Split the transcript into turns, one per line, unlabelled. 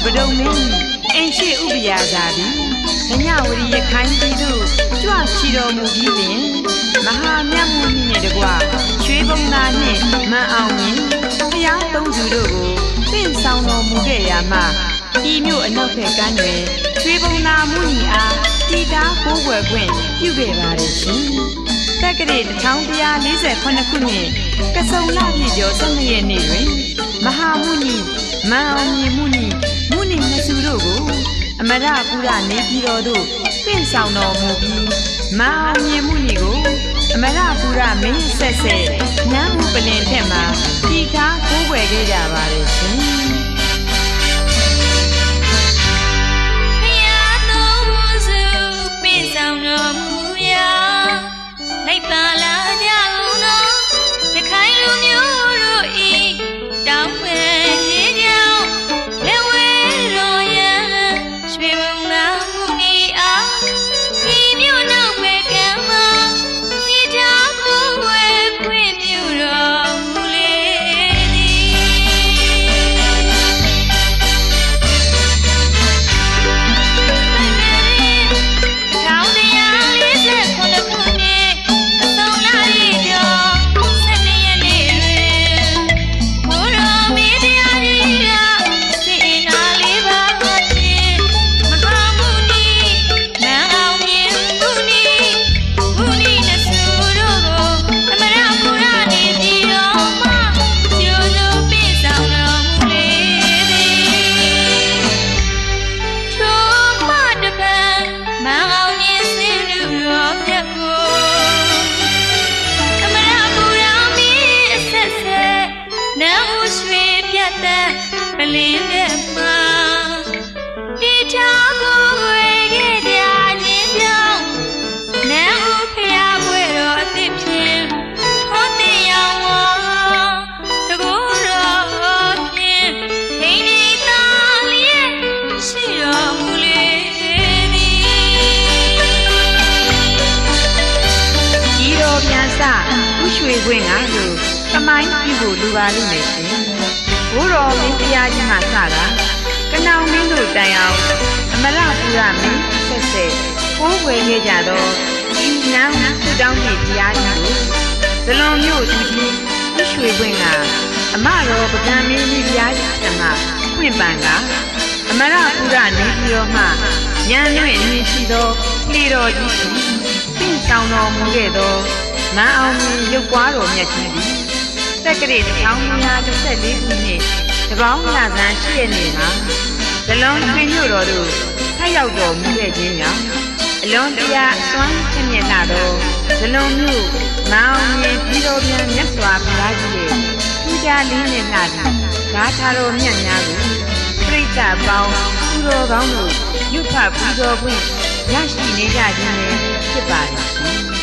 ဘဒုံမင်းအင်ရှိဥပယာသာသည်ခညဝရီရခိုင်ပြည်သို့ကြွချီတော်မူပြီးပင်မဟာမြတ်မှုနှင့်တကွရွှေဘုံသားနှင့်မန်အောင်မြင်ဘုရားသုံးစုတို့ကိုတင့်ဆောင်တော်မူခဲ့ရာမှဤမြို့အနောက်ဘက်ကမ်းတွင်ရွှေဘုံသားမူညီအားတည်တာကိုးကွယ်ခွင့်ပြုခဲ့ပါသည်ရှင်တက္ကရာ1148ခုနှစ်ကစုံလပြည့်ကျော်12ရက်နေ့တွင်မဟာမုနီမန်အောင်မြင်မုနီနှစ်စုတို့ကိုအမရပူရနေပြည်တော်သို့ပင့်ဆောင်တော်မူပြီးမန်အောင်မြင်မုနီကိုအမရပူရမင်းဆက်ဆက်ညံမှုပလင်ထက်မှာတည်ထားကိုးကွယ်ခဲ့ကြပါတယ်ရှင်
လိုက်ပါလာကြဦးနော်ရခိုင်လူမျိုးတို့ဤတောင်းပန်ခြင်းကြောင့်လက်ဝဲတော်ရန်ရွှေဘုံသာမှုနီအားဒီမြို့နောက်ဘက်ကမ်းမှာဒီထားကိုဝဲခွင့်ပြုတော်မူလေ
ခွင့်ကလို့သမိုင်းပြုဖို့လိုပါလိမ့်မယ်ရှင်ဘိုးတော်မင်းတရားကြီးမှစတာကနောင်မင်းတို့တိုင်အောင်အမရပူရမင်းဆက်ဆက်ကိုးကွယ်ခဲ့ကြသောဒီနန်းသူတောင်းကြီးတရားကြီးကိုဇလွန်မြို့ဒီပြီးရွှေခွင့်ကအမတော်ပကံမင်းကြီးတရားကြီးထံမှဖွင့်ပန်ကအမရပူရနေပြီးတော့မှညံတွင်အမည်ရှိသောလှေတော်ကြီးသည်တင့်ဆောင်တော်မူခဲ့သောမန်အောင်မြင်ရုပ်ပွားတော်မြတ်ကြီးသည်တက္ကရာ1914ခုနှစ်တပေါင်းလဆန်း8ရက်နေ့မှာဇလွန်ရွှေမြို့တော်သို့ဆက်ရောက်တော်မူခဲ့ခြင်းကြောင့်အလွန်တရာအစွမ်းထက်မြက်လာသောဇလွန်မြို့မန်အောင်မြင်ပြည်တော်ပြန်မြတ်စွာဘုရားကြီးရဲ့ပူဇာလေးနဲ့လှသည့်ဓာထာတော်မြတ်များကိုပြိဿပေါင်းပူဇော်ကောင်းတို့ရွတ်ဖတ်ပူဇော်ခွင့်ရရှိနေကြခြင်းလည်းဖြစ်ပါတယ်ရှင်